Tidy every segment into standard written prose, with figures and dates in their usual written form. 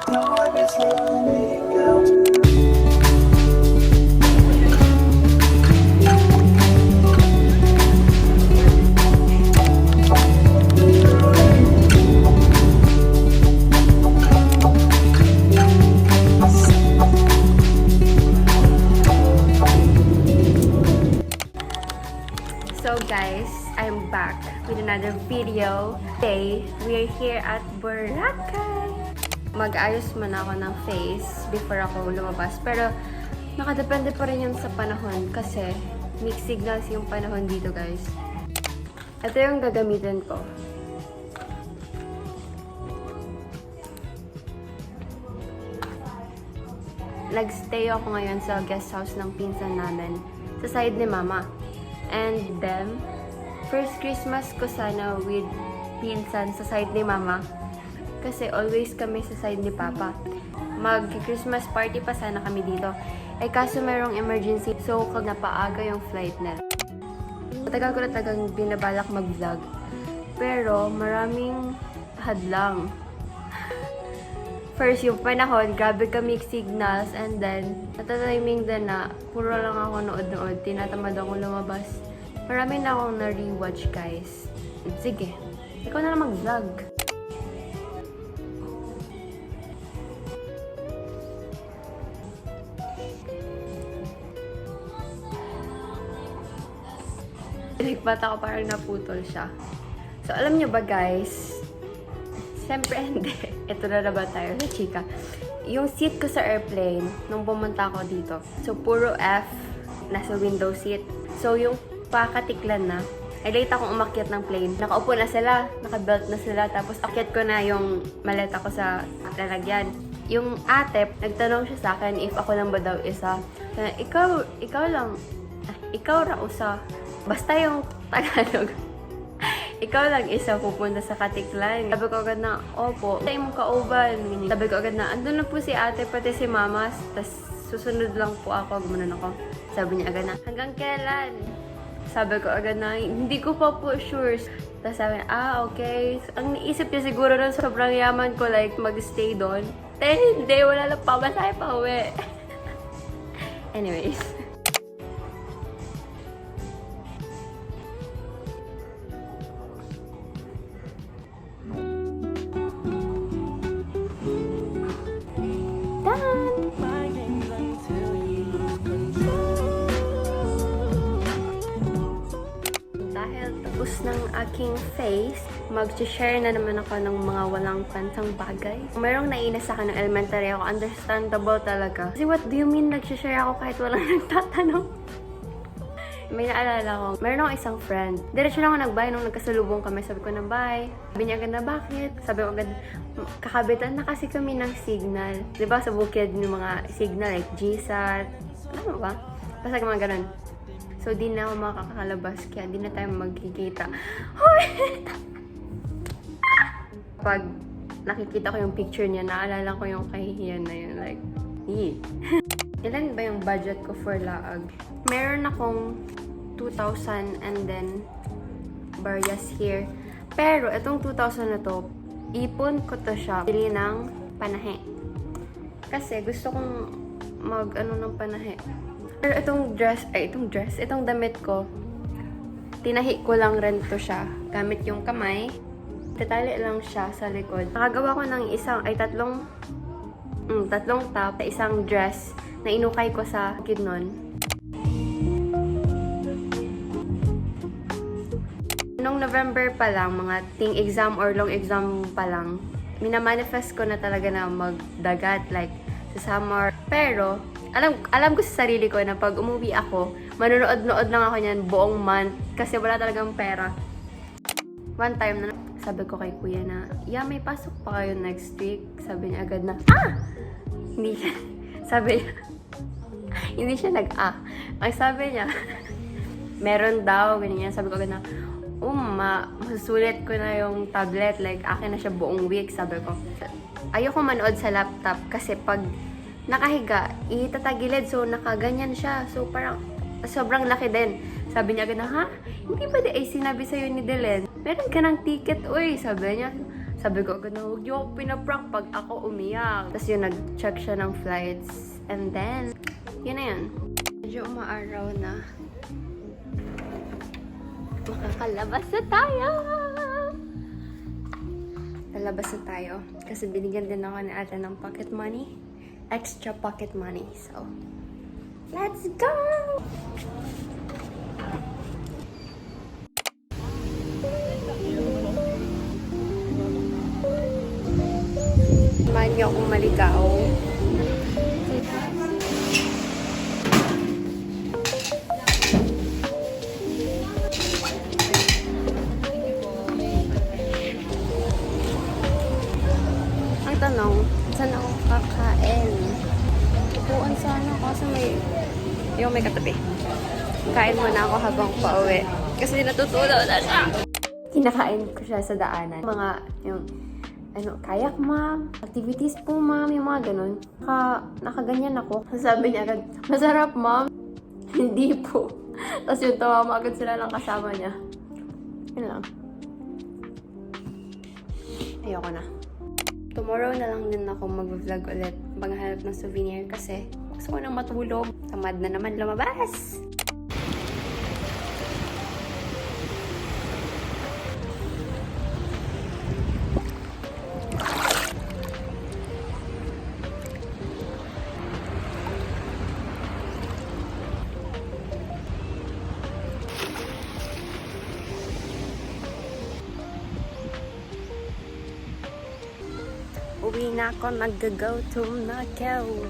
Time is running out. So guys, I'm back with another video. Today, we are here at Boracay. Mag-ayos man ako ng face before ako lumabas. Pero, nakadepende pa rin yun sa panahon kasi mixed signals yung panahon dito guys. Ito yung gagamitin ko. Nag-stay ako ngayon sa guest house ng pinsan namin sa side ni mama. And then, first Christmas ko sana with pinsan sa side ni mama. Kasi always kami sa side ni papa. Mag-Christmas party pa sana kami dito. Eh kaso merong emergency, so kag napaaga yung flight na. Matagal ko na tagang binabalak mag-vlog. Pero maraming hadlang. First, yung panahon, grabe ka mixed signals, and then, natatiming din na, puro lang ako nood-nood, tinatamad akong lumabas. Marami na akong na-rewatch, guys. Sige, ikaw na lang mag-vlog. Nagpata ko parang naputol siya. So, alam nyo ba, guys? Siyempre, hindi. Ito na ba tayo sa chika. Yung seat ko sa airplane, nung pumunta ako dito. So, puro F, nasa window seat. So, yung pakatiklan na, ay late akong umakyat ng plane. Nakaupo na sila, nakabelt na sila, tapos akyat ko na yung maleta ko sa lalagyan. Yung ate, nagtanong siya sa akin if ako lang ba daw isa. Ikaw ra usa. Basta yung Tagalog. Ikaw lang isa pupunta sa Katiklan. Sabi ko agad na, opo. Tayo mong kauban. Sabi ko agad na, andun na po si ate, pati si mama. Tapos susunod lang po ako. Gumanon ako. Sabi niya agad na, hanggang kailan? Sabi ko agad na, hindi ko pa po sure. Tapos sabi niya, okay. Ang naisip niya siguro nun, sobrang yaman ko, like, mag-stay doon. Hindi, wala lang pa. Masaya pa uwi. Anyways. Dahil tapos ng aking face, mag-share na naman ako ng mga walang pantang bagay. Kung merong nainis sa akin ng elementary ako, understandable talaga. Kasi what do you mean nag-share ako kahit walang nagtatanong? May naalala ko, meron ako isang friend. Diretso lang ako nag-bye nung nagkasalubong kami. Sabi ko na bye. Sabi niya agad na bakit? Sabi ko agad, kakabitan na kasi kami ng signal. Diba sa bukid yung mga signal like GSAT. Ano ba? Basta mga ganun. So, di na ako makakalabas, kaya di na tayo magkikita. Hoy! Pag nakikita ko yung picture niya, naalala ko yung kahihiyan na yun. Like, Ilan ba yung budget ko for laag? Meron akong 2,000 and then barriers here. Pero, itong 2,000 na to, ipon ko to siya. Bili ng panahe. Kasi gusto kong mag-ano ng panahe. Pero itong damit ko, tinahi ko lang rin to siya. Gamit yung kamay. Tatali lang siya sa likod. Nakagawa ko ng tatlong top, isang dress na inukay ko sa kidnon. Nung November pa lang, mga teen exam or long exam pa lang, minamanifest ko na talaga na magdagat, like, sa summer. Pero, alam ko sa sarili ko na pag umuwi ako, manonood-nood lang ako niyan buong month kasi wala talagang pera. One time na sabi ko kay kuya na, may pasok pa kayo next week. Sabi niya agad na, Hindi siya, sabi niya, hindi siya Ang sabi niya, meron daw, ganyan. Sabi ko agad na, masusulit ko na yung tablet, like, akin na siya buong week, sabi ko. Ayoko manood sa laptop kasi pag nakahiga, itatagilid, so nakaganyan siya. So parang sobrang laki din. Sabi niya agad na, Hindi ba sinabi sa'yo ni Delen? Meron ka ng ticket, uy, sabi niya. Sabi ko agad na, huwag niyo ako pinaprank pag ako umiyak. Tapos yun, nag-check siya ng flights. And then, yun na yun. Medyo umaaraw na. Makakalabas na tayo! Lalabas na tayo. Kasi binigyan din ako ni ate ng pocket money. Extra pocket money. So, let's go! Samahan niyo akong maligaw. Ang tanong, saan ako kakain? Upuan sana kasi may katabi. Kain muna ako habang pauwi. Kasi natutulaw na siya. Kinakain ko siya sa daanan. Mga, yung, kayak ma'am, activities po ma'am, yung mga ganun. Nakaganyan ako. Sabi niya agad, masarap ma'am. Hindi po. Tapos yung tawama agad sila ng kasama niya. Yun lang. Ayoko na. Tomorrow na lang din ako mag-vlog ulit. Paghahanap ng souvenir kasi gusto ko nang matulog. Tamad na naman lumabas. Uwi na ako, nag-go to Macau.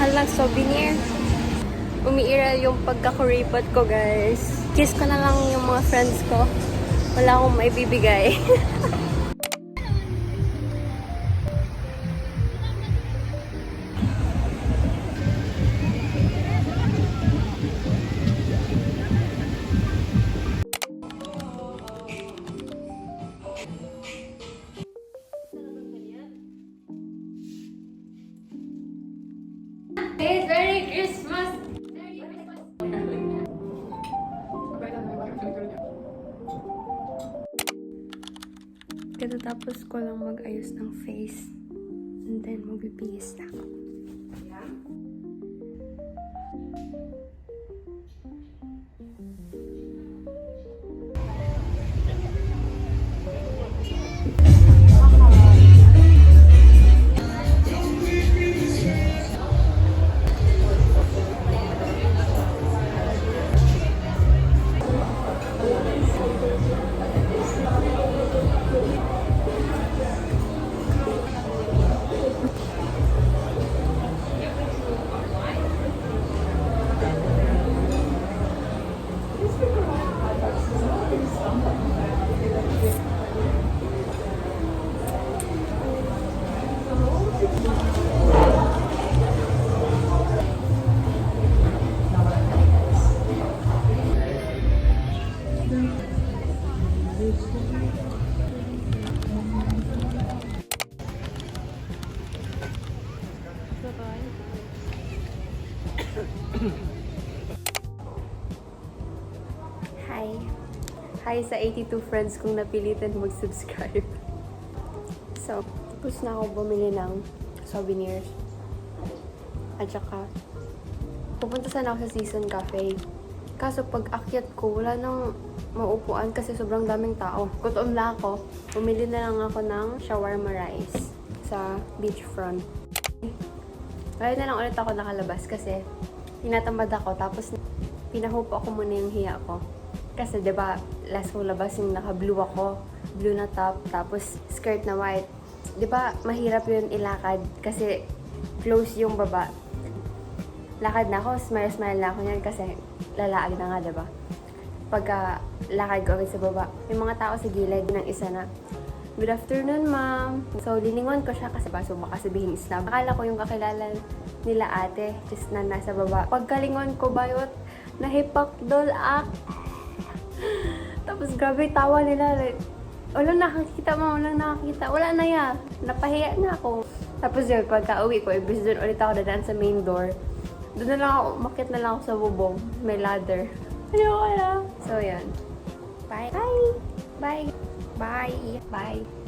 Mahal ng souvenir. Umiiral yung pagkakuripot ko, guys. Kiss ko na lang yung mga friends ko. Wala akong maibibigay. Hey, Merry Christmas! Katatapos ko lang mag-ayos ng face. And then, magbibihis na ako. Hi. Hi sa 82 friends kong napilitan mag-subscribe. So, tapos na ako bumili ng souvenirs. At saka, pupunta sana ako sa Season Cafe. Kaso pag akyat ko, wala nang maupuan kasi sobrang daming tao. Gutom na ako. Bumili na lang ako ng shawarma rice sa beachfront. Ngayon na lang ulit ako nakalabas kasi tinatamad ako. Tapos pinahupo ako muna yung hiya ko. Kasi 'di ba last kong labas yung naka-blue ako. Blue na top, tapos skirt na white. 'Di ba mahirap yun ilakad kasi close yung baba. Lakad na ako, smile na ako niyan kasi lalaag na nga, diba? Pagka lakad ko agad sa baba, may mga tao sa gilid ng isa na, "Good afternoon, ma'am." So, lilingon ko siya kasi baka sabihin Islam. Akala ko yung kakilala nila ate, just na nasa baba. Pagkalingon ko bayot, nahipakdol ak. Tapos grabe tawa nila, like, walang nakakita, ma'am, walang nakakita. Wala na yan, napahiya na ako. Tapos yun, pagka uwi ko, ibig doon ulit ako dadaan sa main door. Doon na lang ako, umakit na lang ako sa bubong. May ladder. Ayoko na. So, yan. Bye. Bye. Bye. Bye. Bye.